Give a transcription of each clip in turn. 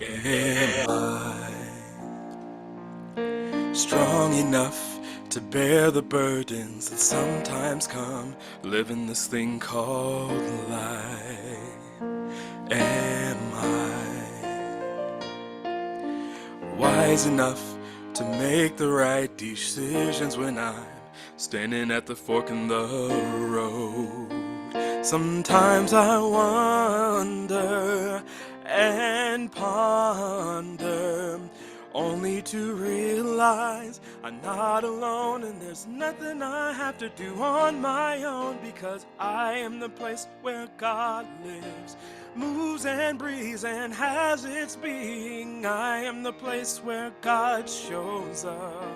Am I strong enough to bear the burdens that sometimes come living this thing called life? Am I wise enough to make the right decisions when I'm standing at the fork in the road? Sometimes I wonder and ponder, only to realize I'm not alone and there's nothing I have to do on my own, because I am the place where God lives, moves and breathes and has its being. I am the place where God shows up.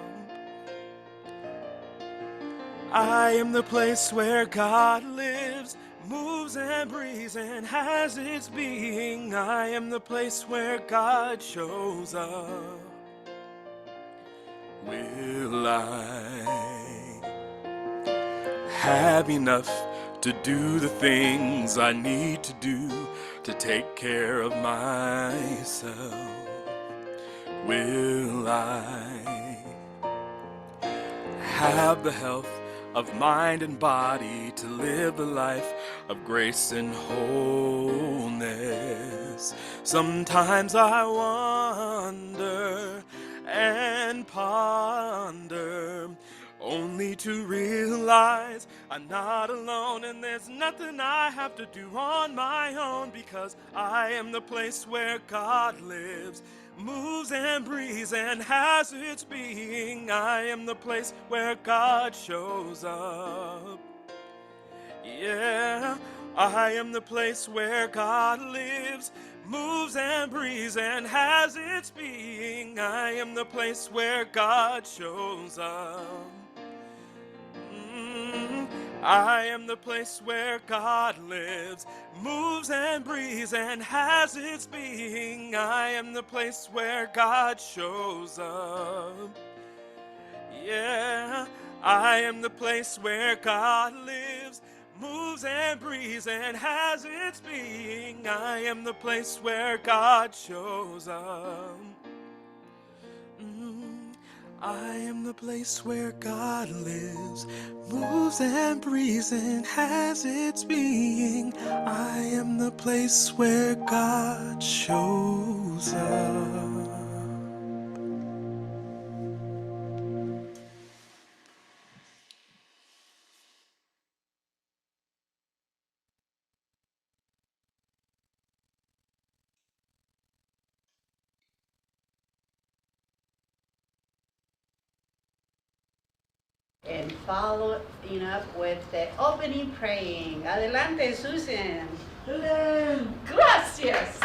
I am the place where God lives, moves and breathes and has its being. I am the place where God shows up. Will I have enough to do the things I need to do to take care of myself? Will I have the health of mind and body to live a life of grace and wholeness? Sometimes I wonder and ponder, only to realize I'm not alone and there's nothing I have to do on my own, because I am the place where God lives, moves and breathes and has its being. I am the place where God shows up. Yeah, I am the place where God lives, moves and breathes and has its being. I am the place where God shows up. I am the place where God lives, moves and breathes and has its being. I am the place where God shows up. Yeah, I am the place where God lives, moves and breathes and has its being. I am the place where God shows up. I am the place where God lives, moves and breathes and has its being. I am the place where God shows up. And following up with the opening praying. Adelante, Susan. Gracias.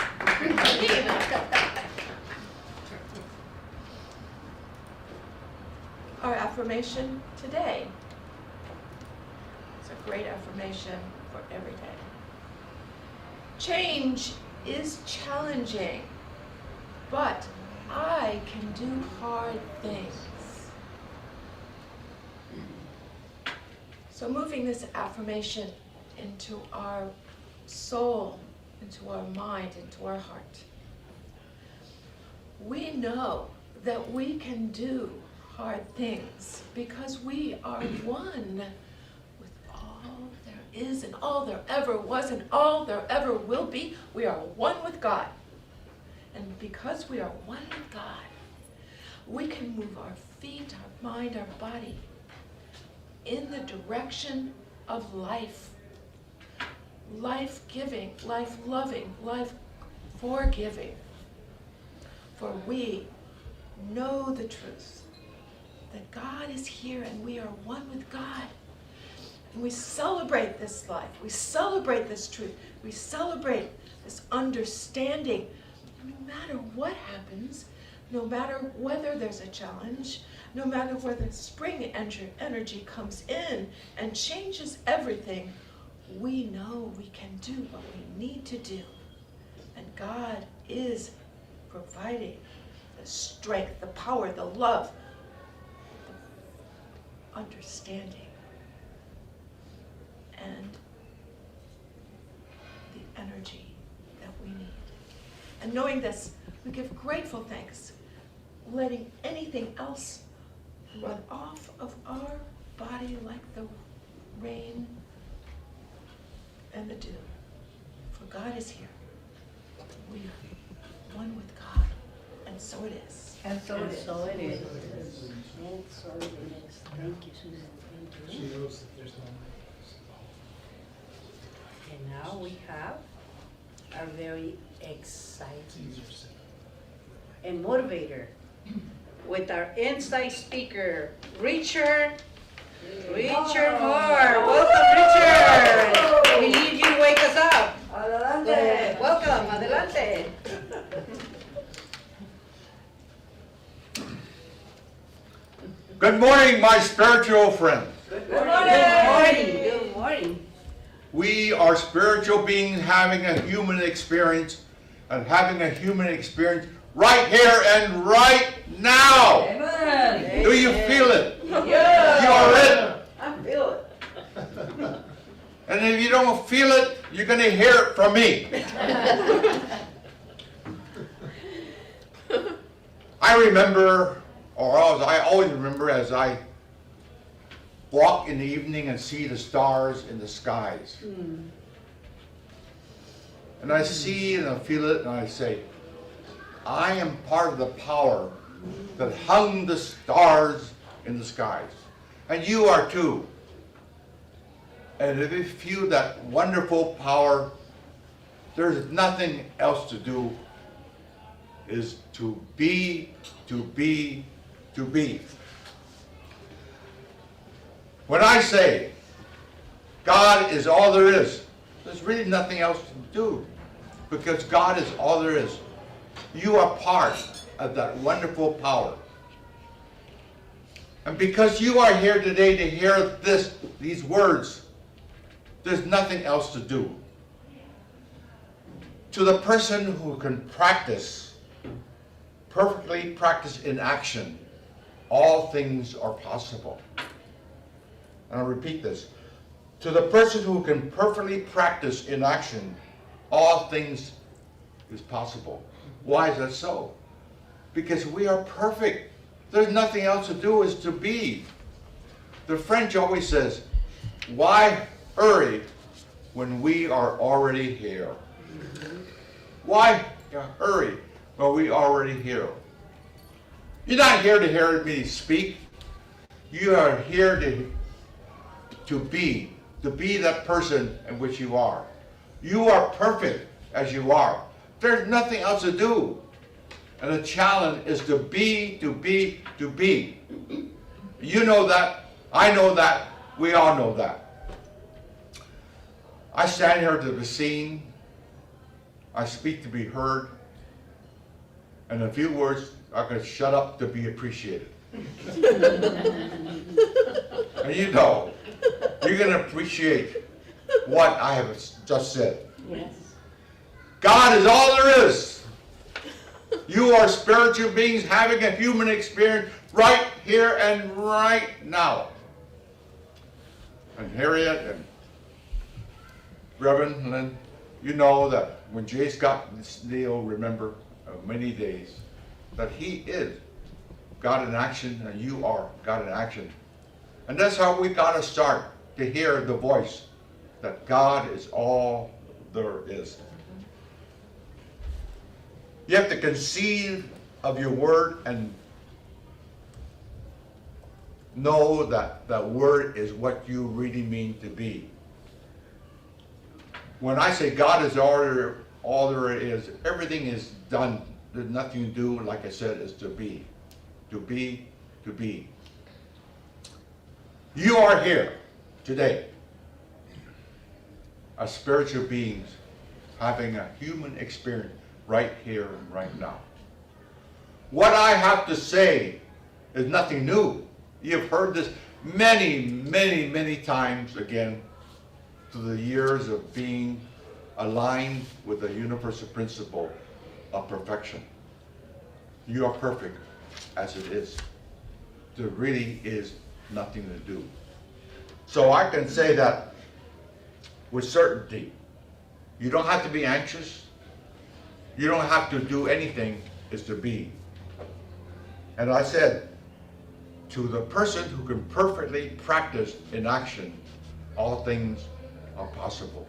Our affirmation today is a great affirmation for every day. Change is challenging, but I can do hard things. So moving this affirmation into our soul, into our mind, into our heart. We know that we can do hard things because we are one with all there is and all there ever was and all there ever will be. We are one with God. And because we are one with God, we can move our feet, our mind, our body in the direction of life. Life-giving, life-loving, life-forgiving. For we know the truth, that God is here and we are one with God. And we celebrate this life, we celebrate this truth, we celebrate this understanding. No matter what happens, no matter whether there's a challenge, no matter whether spring energy comes in and changes everything, we know we can do what we need to do. And God is providing the strength, the power, the love, the understanding, and the energy that we need. And knowing this, we give grateful thanks, letting anything else run off of our body like the rain and the dew. For God is here. We are one with God, and so it is. And so it is. And so it is. And so it is. Thank you, Susan. Thank She you. knows that there's no And now we have a very exciting and motivator with our inside speaker, Richard. Richard Moore. Welcome, Richard. We need you to wake us up. Adelante. Welcome. Adelante. Good morning, my spiritual friends. Good morning. Good morning. We are spiritual beings having a human experience and having a human experience right here and right now. Amen. Do you feel it? Yeah. You are it. I feel it. And if you don't feel it, you're going to hear it from me. I remember, or else I always remember as I walk in the evening and see the stars in the skies. And I see and I feel it and I say, I am part of the power that hung the stars in the skies. And you are too. And if you feel that wonderful power, there's nothing else to do, is to be, to be, to be. When I say God is all there is, there's really nothing else to do, because God is all there is. You are part of that wonderful power. And because you are here today to hear these words, there's nothing else to do. To the person who can practice, perfectly practice in action, all things are possible. And I'll repeat this. To the person who can perfectly practice in action, all things is possible. Why is that so? Because we are perfect. There's nothing else to do is to be. The French always says, why hurry when we are already here? Why hurry when we are already here? You're not here to hear me speak. You are here to be that person in which you are. You are perfect as you are. There's nothing else to do. And the challenge is to be, to be, to be. You know that. I know that. We all know that. I stand here to be seen. I speak to be heard. And in a few words, I can shut up to be appreciated. And you know, you're going to appreciate what I have just said. Yes. God is all there is. You are spiritual beings having a human experience right here and right now. And Harriet and Reverend, Lynn, you know that when Jace got this deal, remember, many days, that he is God in action and you are God in action. And that's how we got to start, to hear the voice that God is all there is. You have to conceive of your word and know that that word is what you really mean to be. When I say God is all there is, everything is done. There's nothing to do, like I said, is to be. To be, to be. You are here today as spiritual beings having a human experience right here and right now. What I have to say is nothing new. You've heard this many, many, many times again through the years of being aligned with the universal principle of perfection. You are perfect as it is. There really is nothing to do. So I can say that with certainty. You don't have to be anxious. You don't have to do anything, it's to be. And I said, to the person who can perfectly practice in action, all things are possible.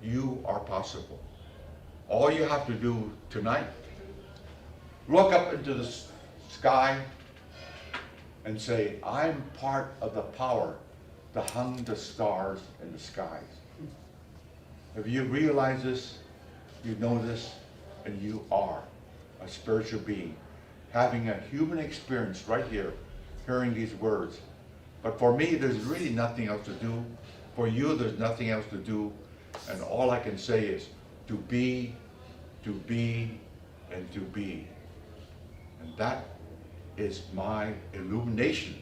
You are possible. All you have to do tonight, look up into the sky and say, I'm part of the power that hung the stars in the skies. If you realize this, you know this, and you are a spiritual being, having a human experience right here, hearing these words. But for me, there's really nothing else to do. For you, there's nothing else to do. And all I can say is to be, and to be. And that is my illumination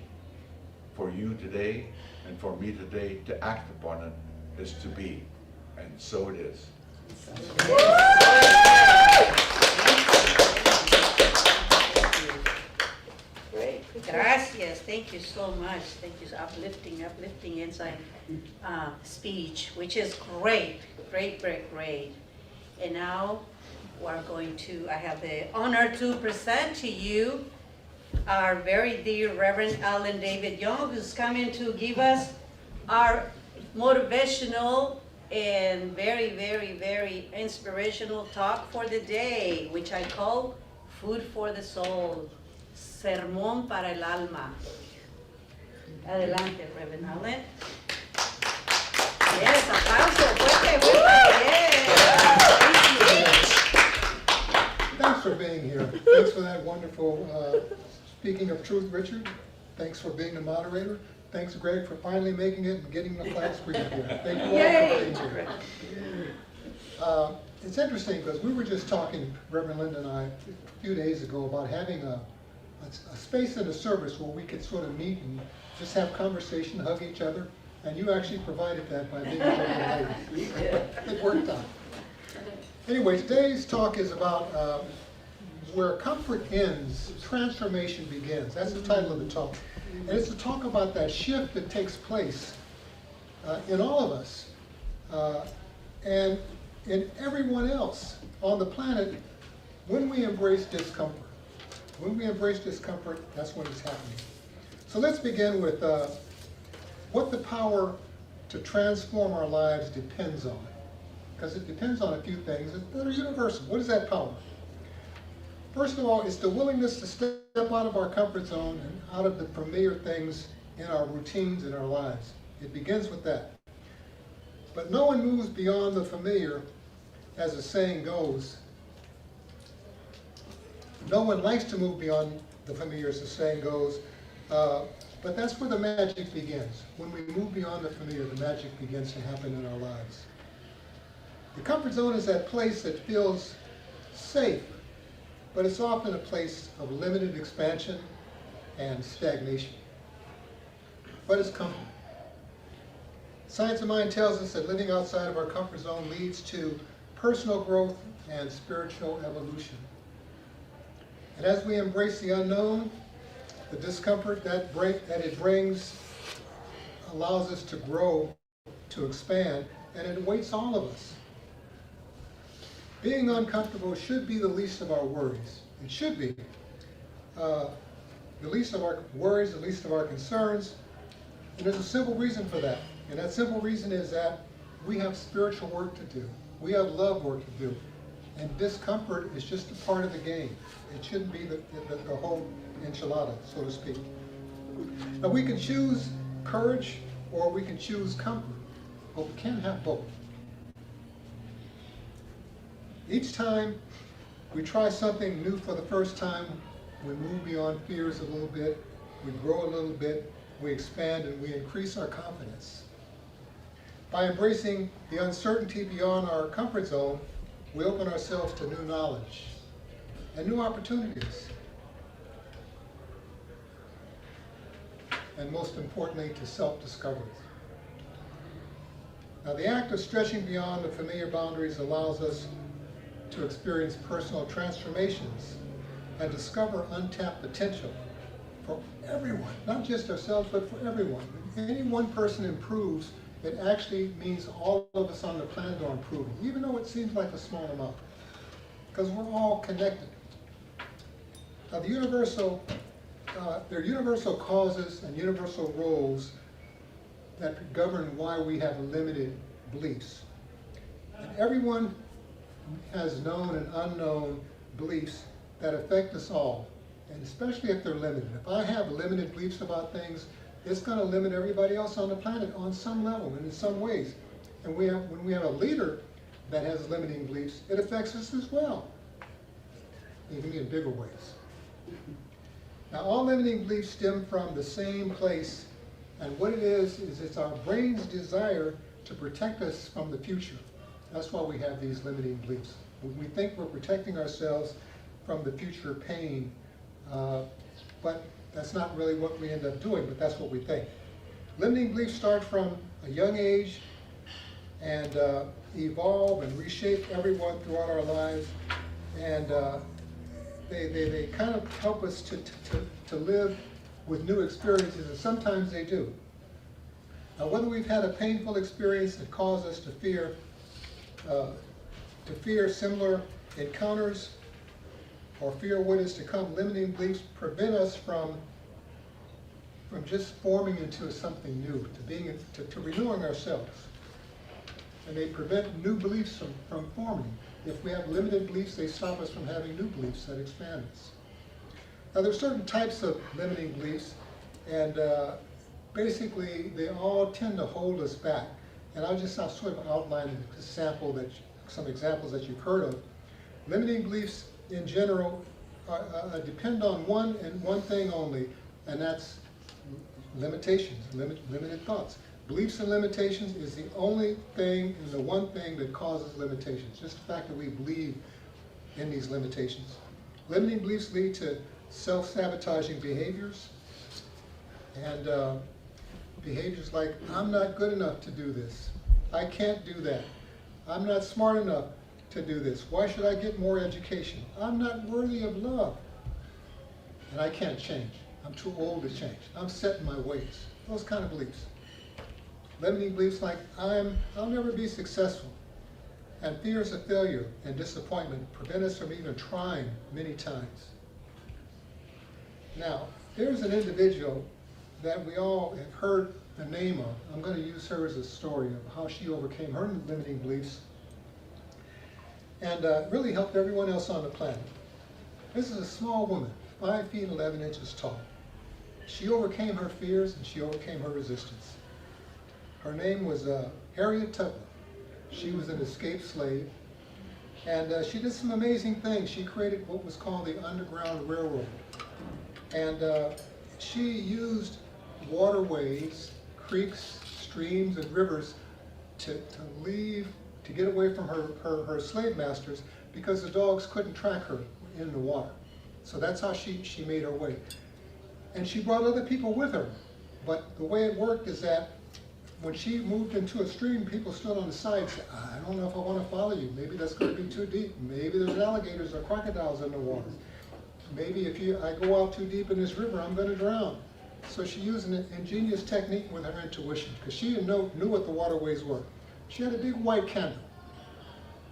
for you today and for me today to act upon it, is to be. And so it is. Great. Gracias. Thank you so much. Thank you. Uplifting inside speech, which is great. Great. And now we're going to, I have the honor to present to you our very dear Reverend Alan David Young, who's coming to give us our motivational and very inspirational talk for the day, which I call Food for the Soul, Sermón para el Alma. Adelante, Reverend Alan. Yes, aplauso, fuerte, Thanks for being here. Thanks for that wonderful speaking of truth, Richard. Thanks for being the moderator. Thanks, Greg, for finally making it and getting the flag screen here. Thank you all for being here. It's interesting because we were just talking, Reverend Linda and I, a few days ago about having a space in the service where we could sort of meet and just have conversation, hug each other, and you actually provided that by being a lady. It worked out. Anyway, today's talk is about where comfort ends, transformation begins. That's the title of the talk. And it's to talk about that shift that takes place in all of us and in everyone else on the planet when we embrace discomfort. When we embrace discomfort, that's when it's happening. So let's begin with what the power to transform our lives depends on. Because it depends on a few things that are universal. What is that power? First of all, it's the willingness to step out of our comfort zone and out of the familiar things in our routines in our lives. It begins with that. But no one moves beyond the familiar, as the saying goes. No one likes to move beyond the familiar, as the saying goes. But that's where the magic begins. When we move beyond the familiar, the magic begins to happen in our lives. The comfort zone is that place that feels safe, but it's often a place of limited expansion and stagnation. But it's comfort. Science of Mind tells us that living outside of our comfort zone leads to personal growth and spiritual evolution. And as we embrace the unknown, the discomfort that it brings allows us to grow, to expand, and it awaits all of us. Being uncomfortable should be the least of our worries. It should be. The least of our worries, the least of our concerns. And there's a simple reason for that. And that simple reason is that we have spiritual work to do. We have love work to do. And discomfort is just a part of the game. It shouldn't be the whole enchilada, so to speak. Now we can choose courage or we can choose comfort, but we can't have both. Each time we try something new for the first time, we move beyond fears a little bit, we grow a little bit, we expand and we increase our confidence. By embracing the uncertainty beyond our comfort zone, we open ourselves to new knowledge and new opportunities. And most importantly, to self-discovery. Now the act of stretching beyond the familiar boundaries allows us to experience personal transformations and discover untapped potential for everyone, not just ourselves, but for everyone. When any one person improves, it actually means all of us on the planet are improving, even though it seems like a small amount. because we're all connected. Now, there are universal causes and universal rules that govern why we have limited beliefs. And everyone has known and unknown beliefs that affect us all, and especially if they're limited. If I have limited beliefs about things, it's going to limit everybody else on the planet on some level and in some ways. And when we have a leader that has limiting beliefs, it affects us as well, even in bigger ways. Now, all limiting beliefs stem from the same place, and what it is it's our brain's desire to protect us from the future. That's why we have these limiting beliefs. We think we're protecting ourselves from the future pain, but that's not really what we end up doing, but that's what we think. Limiting beliefs start from a young age and evolve and reshape everyone throughout our lives, and they kind of help us to live with new experiences, and sometimes they do. Now, whether we've had a painful experience that caused us to fear similar encounters or fear what is to come, limiting beliefs prevent us from just forming into something new, to renewing ourselves. And they prevent new beliefs from forming. If we have limited beliefs, they stop us from having new beliefs that expand us. Now, there's certain types of limiting beliefs, and basically they all tend to hold us back. And I'll sort of outline some examples that you've heard of. Limiting beliefs in general depend on one thing only, and that's limitations, limited thoughts. Beliefs and limitations is the only thing and the one thing that causes limitations, just the fact that we believe in these limitations. Limiting beliefs lead to self-sabotaging behaviors, and behaviors like, I'm not good enough to do this, I can't do that, I'm not smart enough to do this, why should I get more education, I'm not worthy of love, and I can't change, I'm too old to change, I'm set in my ways. Those kind of beliefs. Limiting beliefs like, I'll never be successful, and fears of failure and disappointment prevent us from even trying many times. Now, there's an individual that we all have heard the name of. I'm going to use her as a story of how she overcame her limiting beliefs and really helped everyone else on the planet. This is a small woman, 5 feet 11 inches tall. She overcame her fears and she overcame her resistance. Her name was Harriet Tubman. She was an escaped slave, and she did some amazing things. She created what was called the Underground Railroad, and she used waterways, creeks, streams, and rivers to get away from her slave masters, because the dogs couldn't track her in the water. So that's how she made her way. And she brought other people with her. But the way it worked is that when she moved into a stream, people stood on the side and said, I don't know if I want to follow you. Maybe that's going to be too deep. Maybe there's alligators or crocodiles in the water. Maybe if I go out too deep in this river, I'm going to drown. So she used an ingenious technique with her intuition, because she knew what the waterways were. She had a big white candle.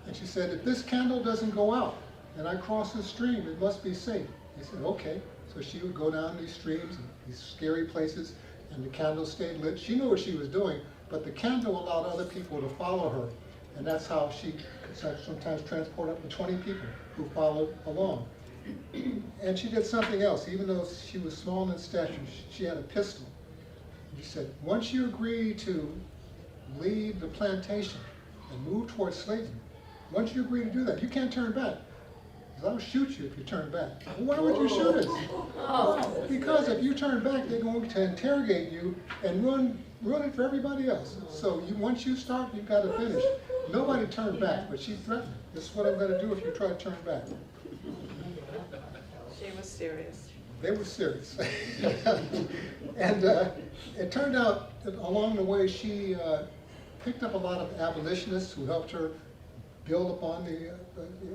And she said, if this candle doesn't go out and I cross this stream, it must be safe. They said, okay. So she would go down these streams and these scary places, and the candle stayed lit. She knew what she was doing, but the candle allowed other people to follow her. And that's how she could sometimes transport up to 20 people who followed along. And she did something else. Even though she was small in stature, she had a pistol. She said, once you agree to leave the plantation and move towards slavery, once you agree to do that, you can't turn back. I'll shoot you if you turn back. Well, why would you shoot us? Well, because if you turn back, they're going to interrogate you and ruin it for everybody else. So once you start, you've got to finish. Nobody turned back, but she threatened. This is what I'm going to do if you try to turn back. She was serious. They were serious. And it turned out that along the way, she picked up a lot of abolitionists who helped her build upon the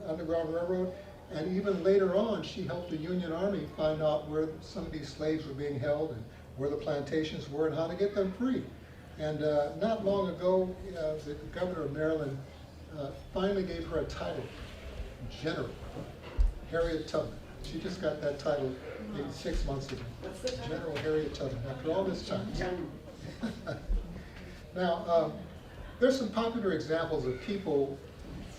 Underground Railroad. And even later on, she helped the Union Army find out where some of these slaves were being held and where the plantations were and how to get them free. And not long ago, the governor of Maryland finally gave her a title, general. Harriet Tubman. She just got that title maybe 6 months ago. General Harriet Tubman, after all this time. Now, there's some popular examples of people,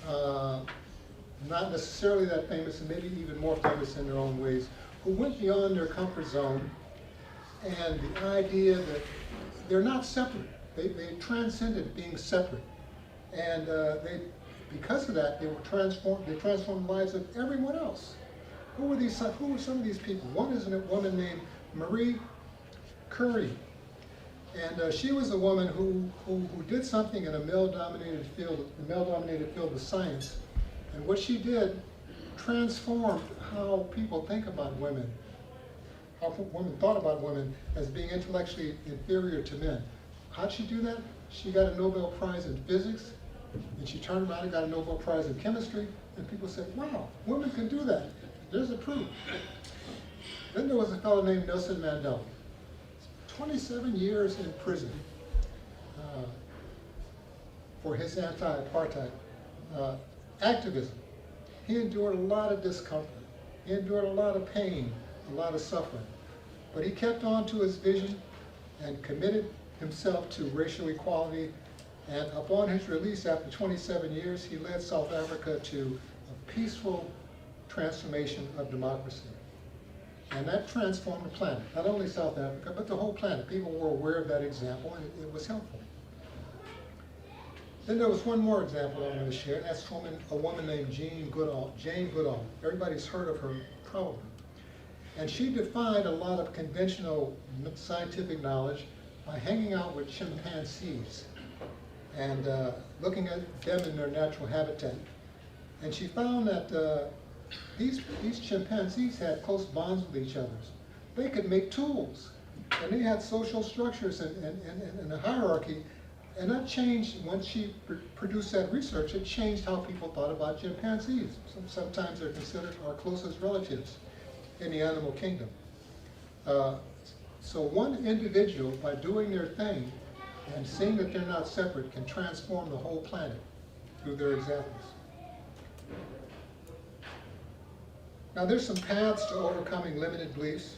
not necessarily that famous and maybe even more famous in their own ways, who went beyond their comfort zone, and the idea that they're not separate. They transcended being separate. And because of that, they transformed the lives of everyone else. Who were some of these people? One is a woman named Marie Curie. And she was a woman who did something in a male-dominated field of science. And what she did transformed how people think about women, how women thought about women as being intellectually inferior to men. How'd she do that? She got a Nobel Prize in physics, and she turned around and got a Nobel Prize in chemistry, and people said, wow, women can do that. There's the proof. Then there was a fellow named Nelson Mandela. 27 years in prison for his anti-apartheid activism. He endured a lot of discomfort. He endured a lot of pain, a lot of suffering. But he kept on to his vision and committed himself to racial equality. And upon his release after 27 years, he led South Africa to a peaceful transformation of democracy. And that transformed the planet, not only South Africa, but the whole planet. People were aware of that example, and it was helpful. Then there was one more example I want to share, and that's a woman named Jane Goodall. Everybody's heard of her, probably. And she defied a lot of conventional scientific knowledge by hanging out with chimpanzees and looking at them in their natural habitat. And she found that these chimpanzees had close bonds with each other. They could make tools, and they had social structures and a hierarchy. And that changed, once she produced that research, it changed how people thought about chimpanzees. Sometimes they're considered our closest relatives in the animal kingdom. So one individual, by doing their thing and seeing that they're not separate, can transform the whole planet through their examples. Now there's some paths to overcoming limited beliefs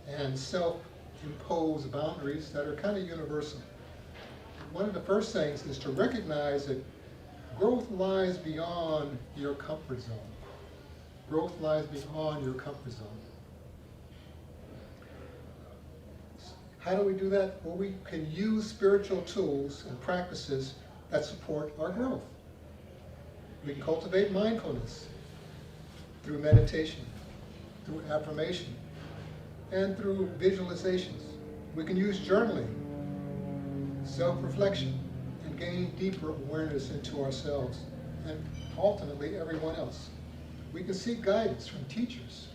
and self-imposed boundaries that are kind of universal. One of the first things is to recognize that growth lies beyond your comfort zone. Growth lies beyond your comfort zone. How do we do that? Well, we can use spiritual tools and practices that support our growth. We can cultivate mindfulness through meditation, through affirmation, and through visualizations. We can use journaling, self-reflection, and gain deeper awareness into ourselves and ultimately everyone else. We can seek guidance from teachers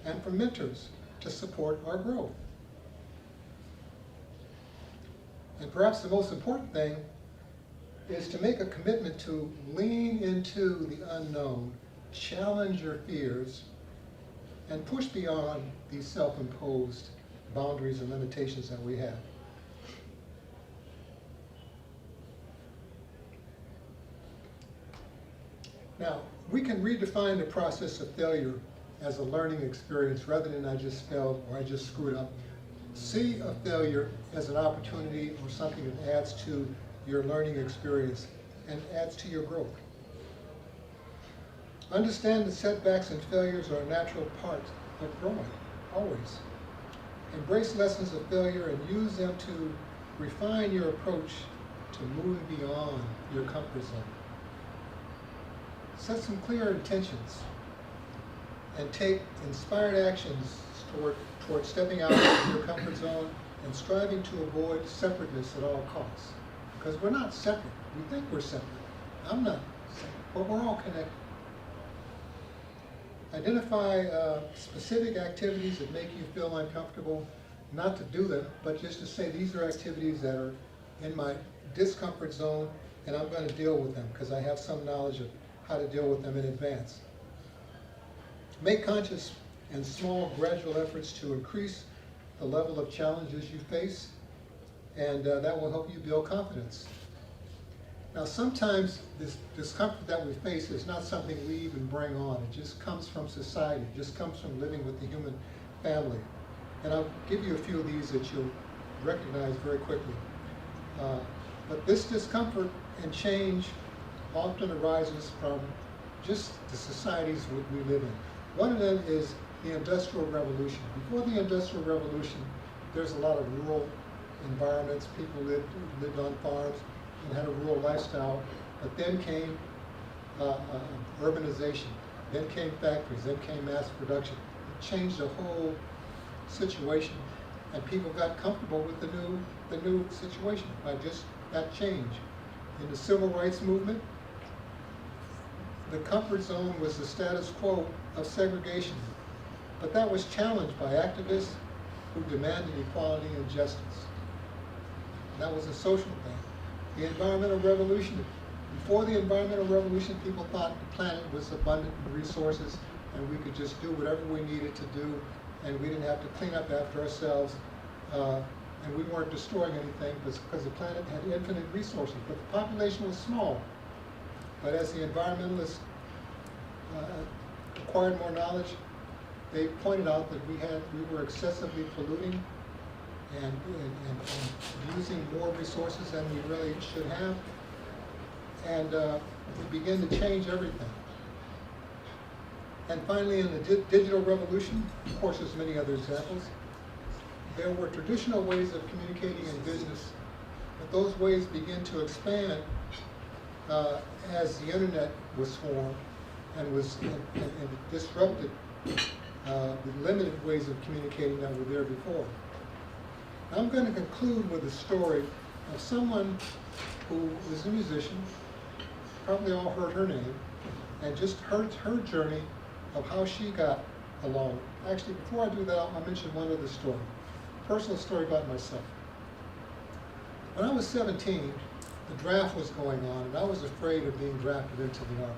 and from mentors to support our growth. And perhaps the most important thing is to make a commitment to lean into the unknown, challenge your fears, and push beyond these self-imposed boundaries and limitations that we have. Now, we can redefine the process of failure as a learning experience rather than I just failed or I just screwed up. See a failure as an opportunity or something that adds to your learning experience and adds to your growth. Understand that setbacks and failures are a natural part of growing, always. Embrace lessons of failure and use them to refine your approach to moving beyond your comfort zone. Set some clear intentions and take inspired actions toward stepping out of your comfort zone and striving to avoid separateness at all costs. Because we're not separate. We think we're separate. I'm not separate, but we're all connected. Identify specific activities that make you feel uncomfortable, not to do them, but just to say these are activities that are in my discomfort zone and I'm going to deal with them because I have some knowledge of how to deal with them in advance. Make conscious and small gradual efforts to increase the level of challenges you face, and that will help you build confidence. Now, sometimes this discomfort that we face is not something we even bring on. It just comes from society. It just comes from living with the human family. And I'll give you a few of these that you'll recognize very quickly. But this discomfort and change often arises from just the societies we live in. One of them is the Industrial Revolution. Before the Industrial Revolution, there's a lot of rural environments. People lived on farms and had a rural lifestyle. But then came urbanization. Then came factories. Then came mass production. It changed the whole situation, and people got comfortable with the new situation by just that change. In the Civil Rights Movement, the comfort zone was the status quo of segregation, but that was challenged by activists who demanded equality and justice. That was a social thing. The Environmental Revolution. Before the Environmental Revolution, people thought the planet was abundant in resources and we could just do whatever we needed to do, and we didn't have to clean up after ourselves, and we weren't destroying anything because the planet had infinite resources, but the population was small. But as the environmentalists acquired more knowledge, they pointed out that we were excessively polluting and using more resources than we really should have, and we began to change everything. And finally, in the digital revolution, of course there's many other examples, there were traditional ways of communicating in business, but those ways began to expand as the internet was formed and disrupted the limited ways of communicating that were there before. I'm going to conclude with a story of someone who is a musician, probably all heard her name, and just heard her journey of how she got along. Actually, before I do that, I'll mention one other story, personal story about myself. When I was 17, the draft was going on, and I was afraid of being drafted into the Army.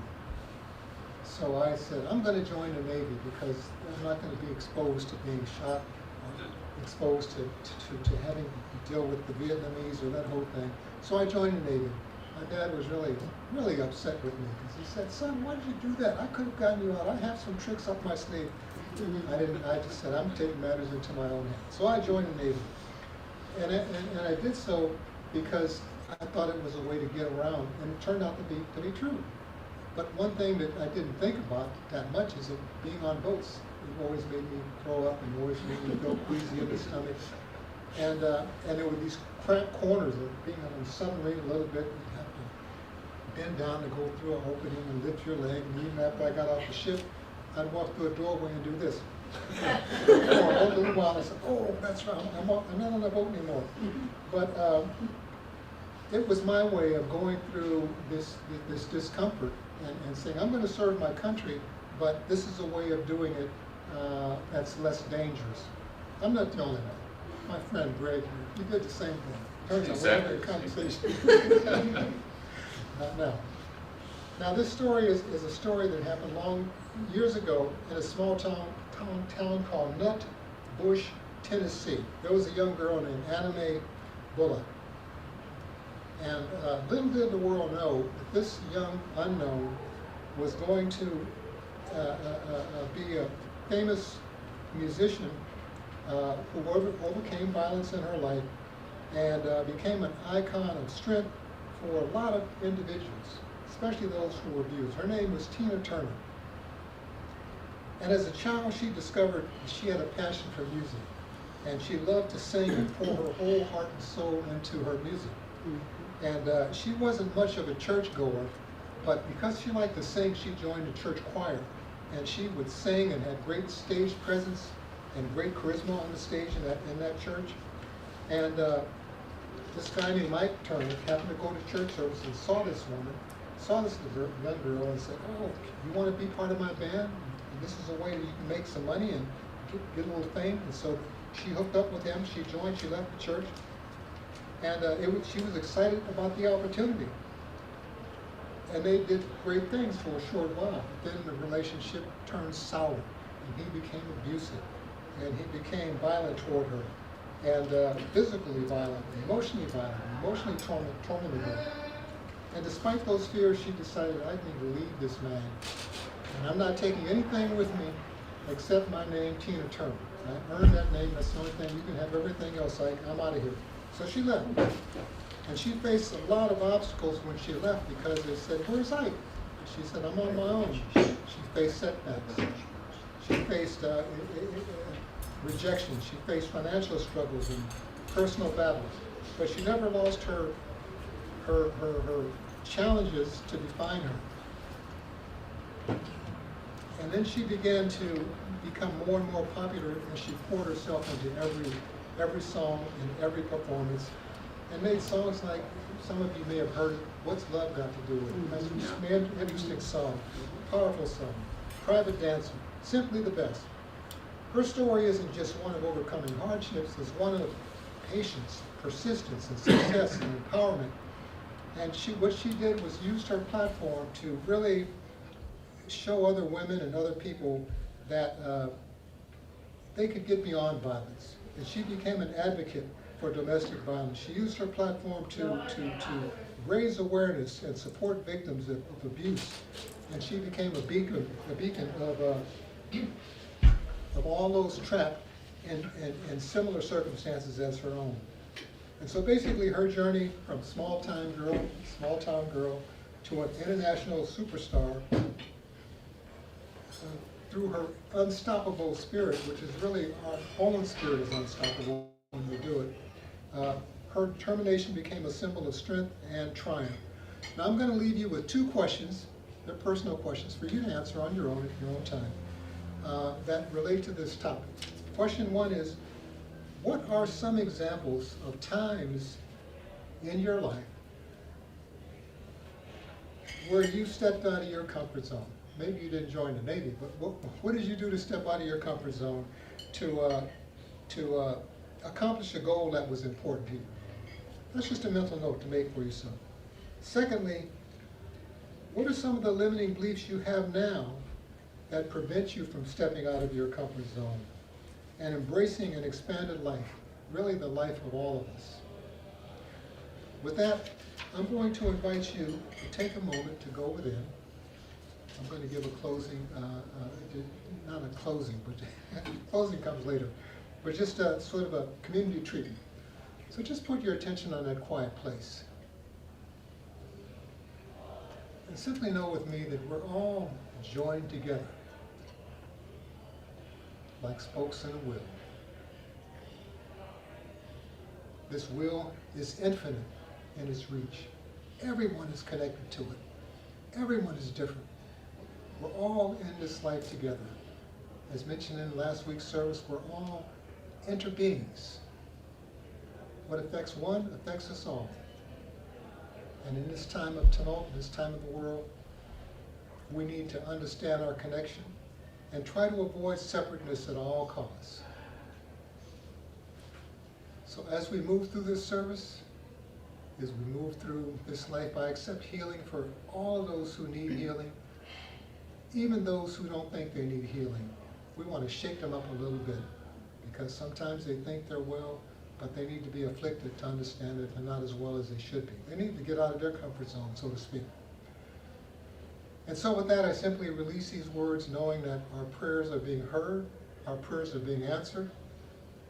So I said, I'm going to join the Navy because I'm not going to be exposed to being shot or exposed to having to deal with the Vietnamese or that whole thing. So I joined the Navy. My dad was really upset with me because he said, son, why did you do that? I could have gotten you out. I have some tricks up my sleeve. I just said, I'm taking matters into my own hands. So I joined the Navy. And I did so because I thought it was a way to get around, and it turned out to be true. But one thing that I didn't think about that much is that being on boats, it always made me throw up and always made me feel queasy in the stomach. And there were these cramped corners of being on a submarine a little bit. You have to bend down to go through an opening and lift your leg. And even after I got off the ship, I'd walk through a doorway and do this. For a little while, I said, oh, that's right, I'm not on the boat anymore. But it was my way of going through this discomfort and saying, I'm going to serve my country, but this is a way of doing it that's less dangerous. I'm not the only one. My friend Greg, he did the same thing. Turns out we're having a conversation. Not now. Now this story is a story that happened years ago in a small town called Nut Bush, Tennessee. There was a young girl named Anime Bullock. And little did the world know that this young unknown was going to be a famous musician who overcame violence in her life and became an icon of strength for a lot of individuals, especially those who were abused. Her name was Tina Turner. And as a child, she discovered she had a passion for music, and she loved to sing and pour her whole heart and soul into her music. And she wasn't much of a churchgoer, but because she liked to sing, she joined the church choir, and she would sing and had great stage presence and great charisma on the stage in that church. And this guy named Mike Turner happened to go to church service and saw this young girl, and said, oh, you want to be part of my band? And this is a way that you can make some money and get a little fame. And so she hooked up with him, she joined, she left the church, and she was excited about the opportunity. And they did great things for a short while. Then the relationship turned sour, and he became abusive, and he became violent toward her, and physically violent, emotionally tormented her. And despite those fears, she decided, I need to leave this man. And I'm not taking anything with me except my name, Tina Turner. I earned that name, that's the only thing. You can have everything else, I'm out of here. So she left. And she faced a lot of obstacles when she left because they said, where's Ike? She said, I'm on my own. She faced setbacks. She faced rejection. She faced financial struggles and personal battles. But she never lost her challenges to define her. And then she began to become more and more popular, and she poured herself into every song and every performance, and made songs like, some of you may have heard it, What's Love Got to Do with It? That's an interesting song, powerful song, private dancer, simply the best. Her story isn't just one of overcoming hardships, it's one of patience, persistence, and success and empowerment. And what she did was use her platform to really show other women and other people that they could get beyond violence. And she became an advocate for domestic violence. She used her platform to raise awareness and support victims of abuse. And she became a beacon of all those trapped in similar circumstances as her own. And so basically her journey from small town girl to an international superstar through her unstoppable spirit, which is really our own spirit is unstoppable when we do it. Her determination became a symbol of strength and triumph. Now I'm going to leave you with two questions. They're personal questions for you to answer on your own at your own time that relate to this topic. Question one is, what are some examples of times in your life where you stepped out of your comfort zone? Maybe you didn't join the Navy, but what did you do to step out of your comfort zone to accomplish a goal that was important to you? That's just a mental note to make for yourself. Secondly, what are some of the limiting beliefs you have now that prevent you from stepping out of your comfort zone and embracing an expanded life, really the life of all of us? With that, I'm going to invite you to take a moment to go within. I'm going to give a closing, not a closing, but closing comes later, but just sort of a community treatment. So just put your attention on that quiet place. And simply know with me that we're all joined together like spokes in a wheel. This wheel is infinite in its reach. Everyone is connected to it. Everyone is different. We're all in this life together. As mentioned in last week's service, we're all interbeings. What affects one affects us all. And in this time of tumult, in this time of the world, we need to understand our connection and try to avoid separateness at all costs. So as we move through this service, as we move through this life, I accept healing for all of those who need healing, even those who don't think they need healing. We want to shake them up a little bit because sometimes they think they're well, but they need to be afflicted to understand that they're not as well as they should be. They need to get out of their comfort zone, so to speak. And so with that, I simply release these words knowing that our prayers are being heard, our prayers are being answered,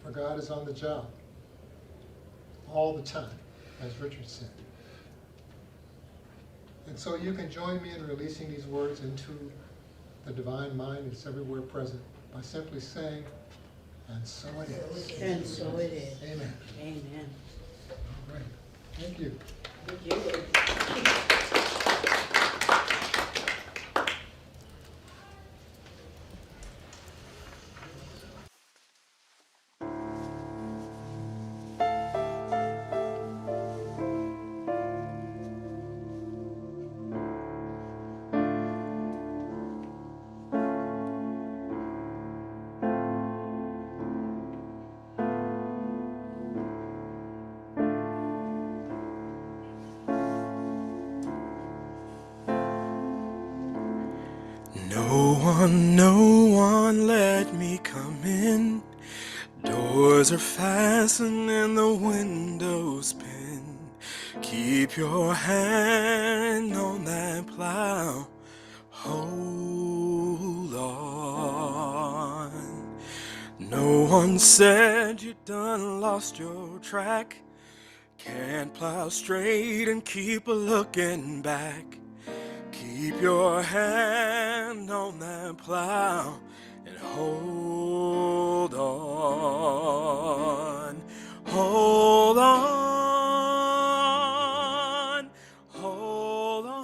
for God is on the job all the time, as Richard said. And so you can join me in releasing these words into the divine mind that's everywhere present by simply saying, and so it is. And so it is. Amen. Amen. All right. Thank you. Thank you. No one let me come in. Doors are fastened and the windows pinned. Keep your hand on that plow. Hold on. No one said you done lost your track. Can't plow straight and keep a looking back. Keep your hand on that plow and hold on. Hold on. Hold on.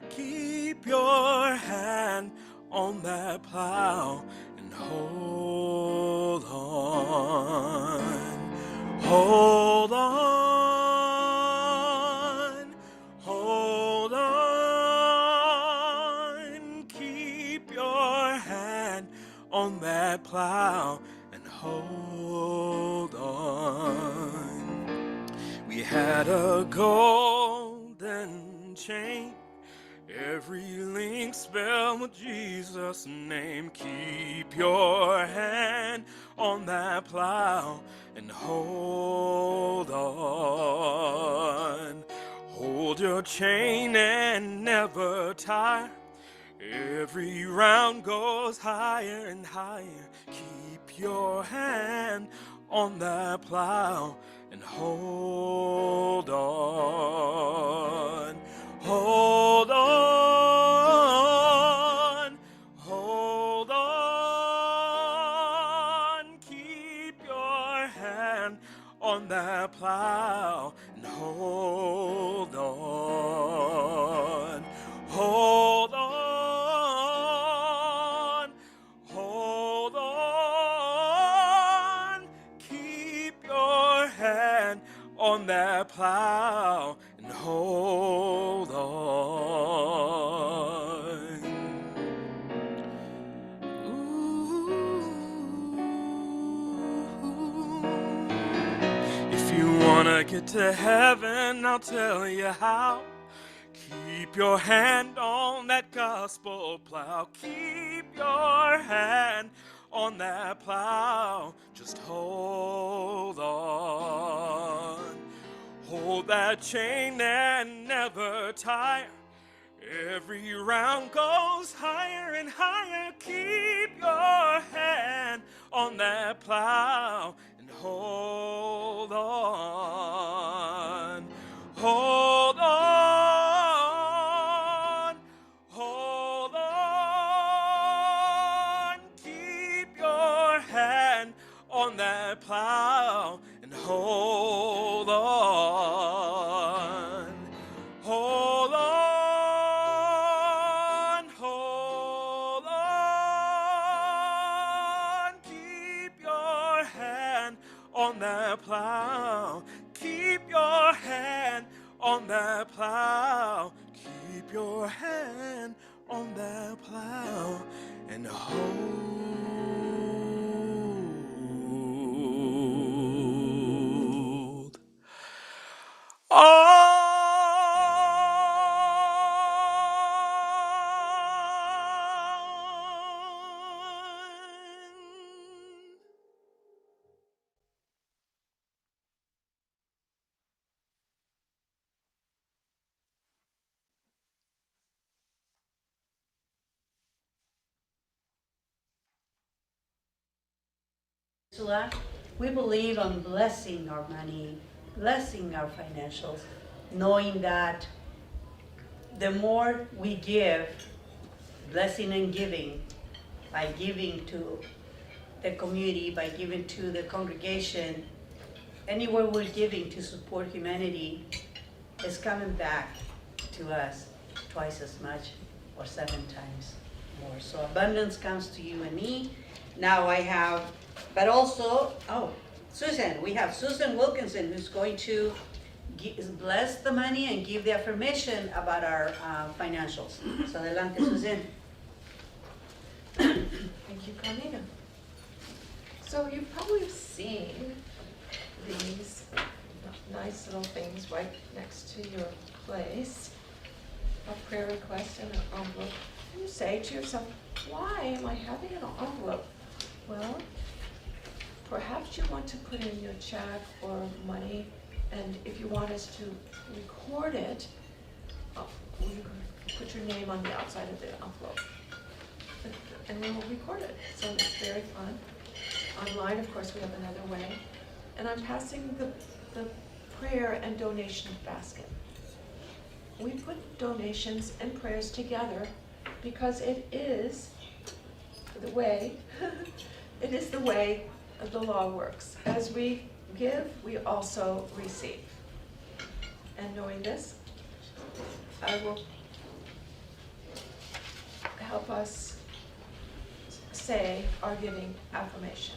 Keep your hand on that plow and hold on. Hold on. Hold on. Keep your hand on that plow and hold on. We had a golden chain. Every link spelled with Jesus' name. Keep your hand on that plow and hold on. Hold your chain and never tire. Every round goes higher and higher. Keep your hand on that plow and hold on. Hold on. Hold on. Keep your hand on that plow and hold on. Hold on. Hold on. Keep your hand on that plow and hold on. Ooh. If you wanna get to heaven, I'll tell you how. Keep your hand on that gospel plow. Keep your hand on that plow. Just hold on. Hold that chain and never tire. Every round goes higher and higher. Keep your hand on that plow and hold on. Hold on. Hold on. Keep your hand on that plow and hold on. Hold on. Hold on. Keep your hand on that plow. Keep your hand on that plow. Keep your hand on that plow and hold on. Peninsula, we believe on blessing our money, blessing our financials, knowing that the more we give, blessing and giving, by giving to the community, by giving to the congregation, anywhere we're giving to support humanity is coming back to us twice as much or 7 times more. So abundance comes to you and me. Now I have, but also, Susan, we have Susan Wilkinson who's going to bless the money and give the affirmation about our financials. So adelante, Susan. Thank you, Carmina. So you've probably seen these nice little things right next to your place, a prayer request and an envelope. And you say to yourself, why am I having an envelope? Well, perhaps you want to put in your check or money And if you want us to record it, you can put your name on the outside of the envelope. And we will record it. So it's very fun. Online, of course, we have another way. And I'm passing the prayer and donation basket. We put donations and prayers together because it is the way, it is the way the law works. As we give, we also receive. And knowing this, I will help us say our giving affirmation.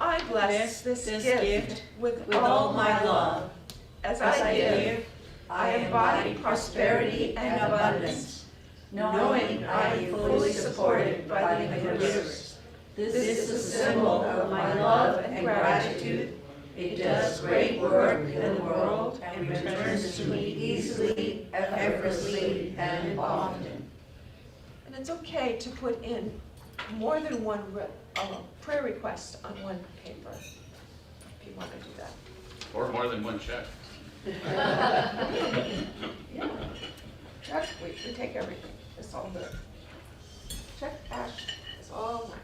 I bless this gift with all my love. As I give, I embody prosperity and abundance, knowing I am fully supported by the universe. This is a symbol of my love and gratitude. It does great work in the world and returns to me easily, effortlessly, and often. And it's okay to put in more than one prayer request on one paper, if you want to do that. Or more than one check. Yeah. Check, we take everything. It's all good. Check, cash, it's all nice.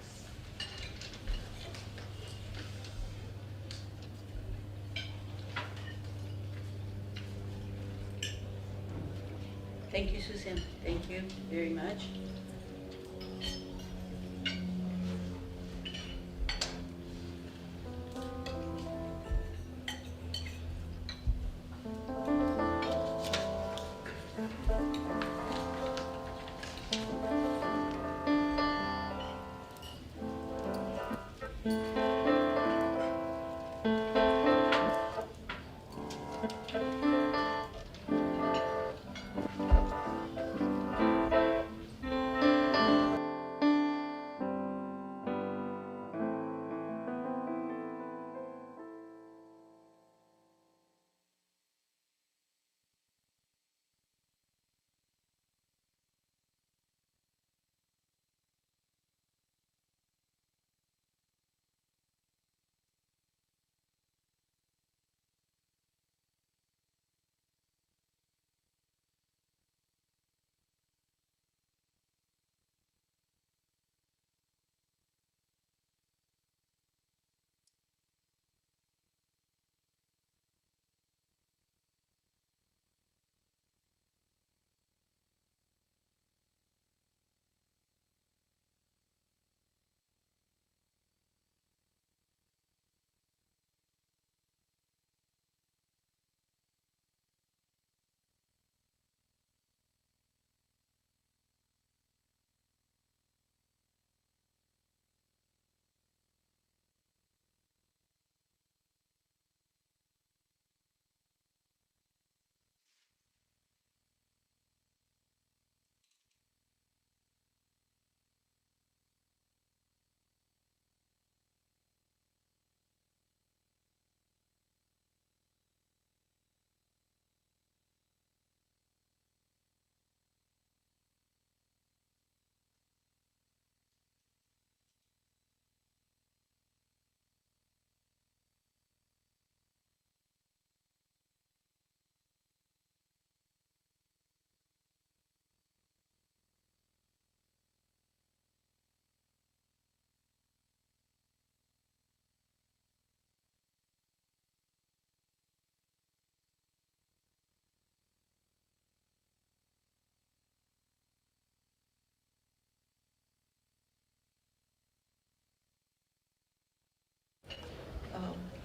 Thank you, Susan. Thank you very much.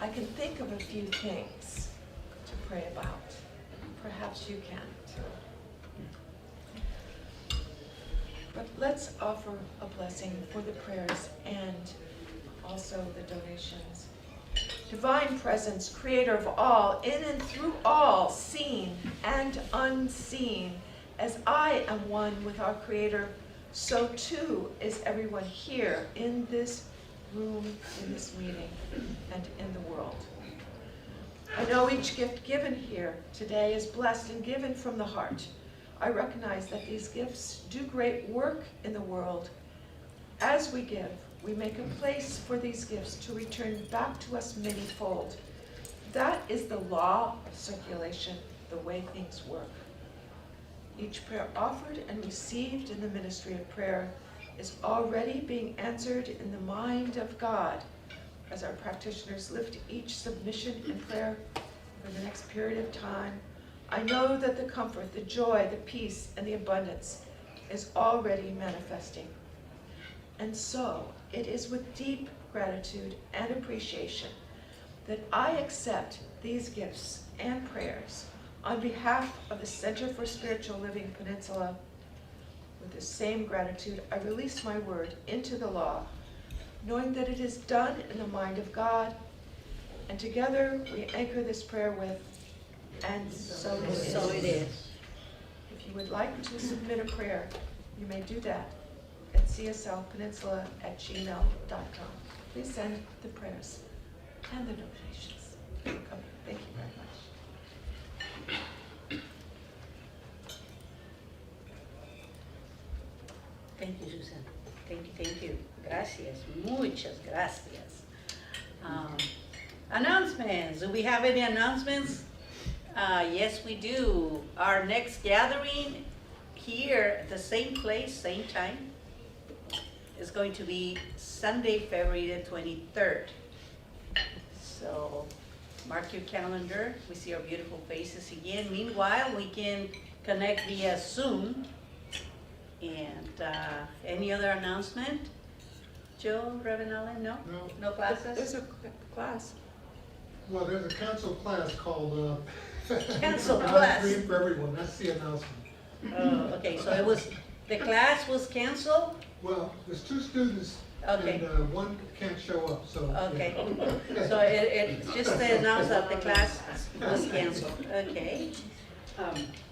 I can think of a few things to pray about. Perhaps you can too. But let's offer a blessing for the prayers and also the donations. Divine Presence, Creator of all, in and through all, seen and unseen, as I am one with our Creator, so too is everyone here in this room, in this meeting, and in the world. I know each gift given here today is blessed and given from the heart. I recognize that these gifts do great work in the world. As we give, we make a place for these gifts to return back to us manyfold. That is the law of circulation, the way things work. Each prayer offered and received in the ministry of prayer is already being answered in the mind of God as our practitioners lift each submission in prayer for the next period of time. I know that the comfort, the joy, the peace, and the abundance is already manifesting. And so it is with deep gratitude and appreciation that I accept these gifts and prayers on behalf of the Center for Spiritual Living Peninsula. With the same gratitude, I release my word into the law, knowing that it is done in the mind of God. And together we anchor this prayer with, and so it is. So it is. If you would like to submit a prayer, you may do that at cslpeninsula@gmail.com. Please send the prayers and the donations. Thank you very much. Thank you, Susan. Thank you. Gracias. Muchas gracias. Announcements. Do we have any announcements? Yes, we do. Our next gathering here at the same place, same time, is going to be Sunday, February the 23rd. So mark your calendar. We see our beautiful faces again. Meanwhile, we can connect via Zoom. And any other announcement? Joe, Reverend Allen, no? No. No classes? There's a class. Well, there's a council class called Council God's class. Dream for Everyone. That's the announcement. Oh, okay, so the class was canceled? Well, there's 2 students Okay. and one can't show up, so. Okay, yeah. so it just announced that the class was canceled, okay?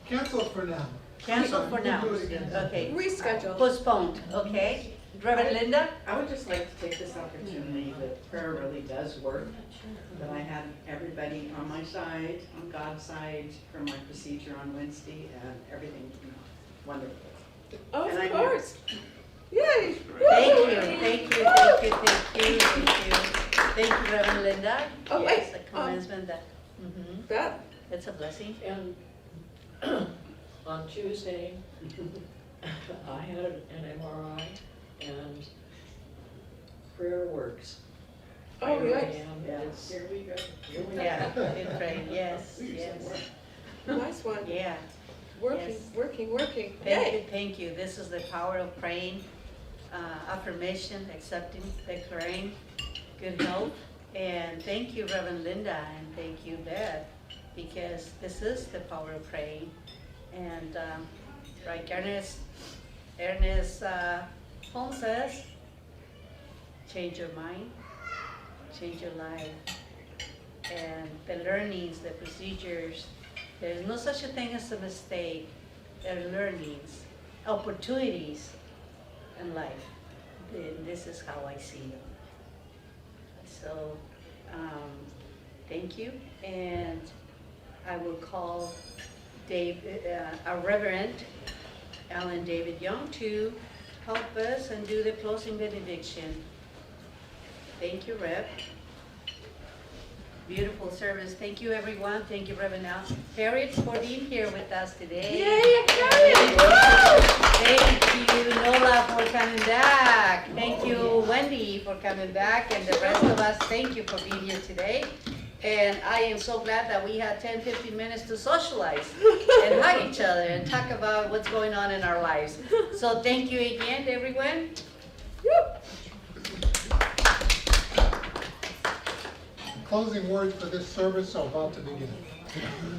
Cancel for now. Canceled for We'll now, do it again. okay. Reschedule. Postponed, okay. Reverend Linda? I would just like to take this opportunity that prayer really does work, that I had everybody on my side, on God's side, for my procedure on Wednesday, and everything, wonderful. Of And I- course. Yay. Thank you. Thank you, Reverend Linda. Oh, Yes, wait, the commencement that, Beth? it's a blessing. And on Tuesday, I had an MRI and prayer works. Oh, Here I yes. am. Yes. Here we go. Here we Yeah, go. good pray, yes, yes, Nice one. yeah. Working, Yes. working. Thank you. This is the power of praying, affirmation, accepting, declaring good health. And thank you, Reverend Linda, and thank you, Beth, because this is the power of praying. And like Ernest Holmes says, change your mind, change your life. And the learnings, the procedures, there's no such a thing as a mistake. There are learnings, opportunities in life. And this is how I see them. So, thank you. And I will call our Reverend Alan David Young to help us and do the closing benediction. Thank you, Rev. Beautiful service. Thank you, everyone. Thank you, Reverend Al. Harriet, for being here with us today. Yay, Harriet! Thank you, Nola, for coming back. Thank you, Wendy, for coming back. And the rest of us, thank you for being here today. And I am so glad that we had 10, 15 minutes to socialize and hug each other and talk about what's going on in our lives. So thank you again, everyone. Closing words for this service are about to begin.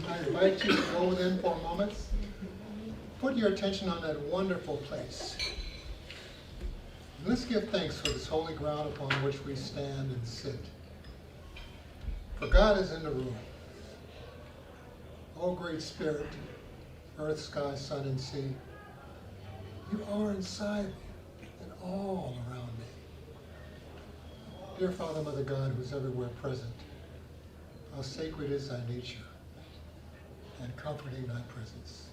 I invite you to go within for a moment. Put your attention on that wonderful place. And let's give thanks for this holy ground upon which we stand and sit. For God is in the room. O great Spirit, earth, sky, sun, and sea, you are inside me and all around me. Dear Father, Mother God, who is everywhere present, how sacred is thy nature and comforting thy presence.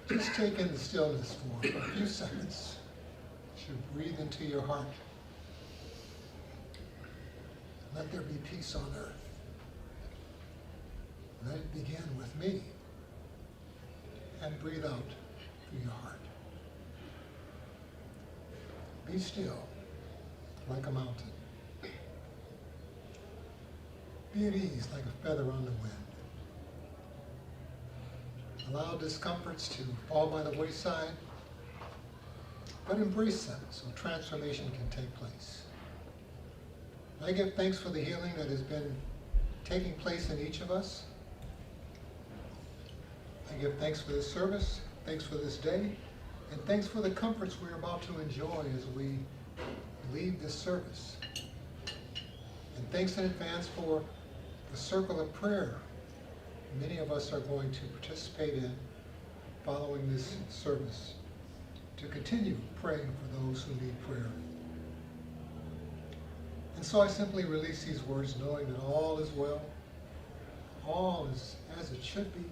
Just take in the stillness for a few seconds to breathe into your heart. Let there be peace on earth. Let it begin with me. And breathe out through your heart. Be still, like a mountain. Be at ease like a feather on the wind. Allow discomforts to fall by the wayside, but embrace them so transformation can take place. I give thanks for the healing that has been taking place in each of us. I give thanks for this service, thanks for this day, and thanks for the comforts we're about to enjoy as we leave this service. And thanks in advance for the circle of prayer many of us are going to participate in following this service, to continue praying for those who need prayer. And so I simply release these words knowing that all is well, all is as it should be,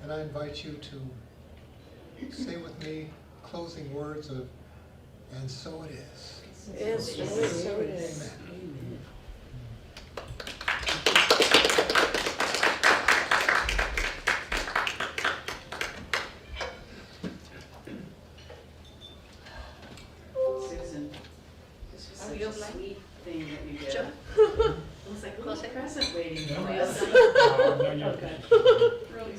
and I invite you to say with me closing words of, and so it is. Yes, so it is. Amen. Susan, this was Are such we a all like- sweet thing that you did. Sure. It was like a little Close it. present waiting Are for we us. all like- Okay.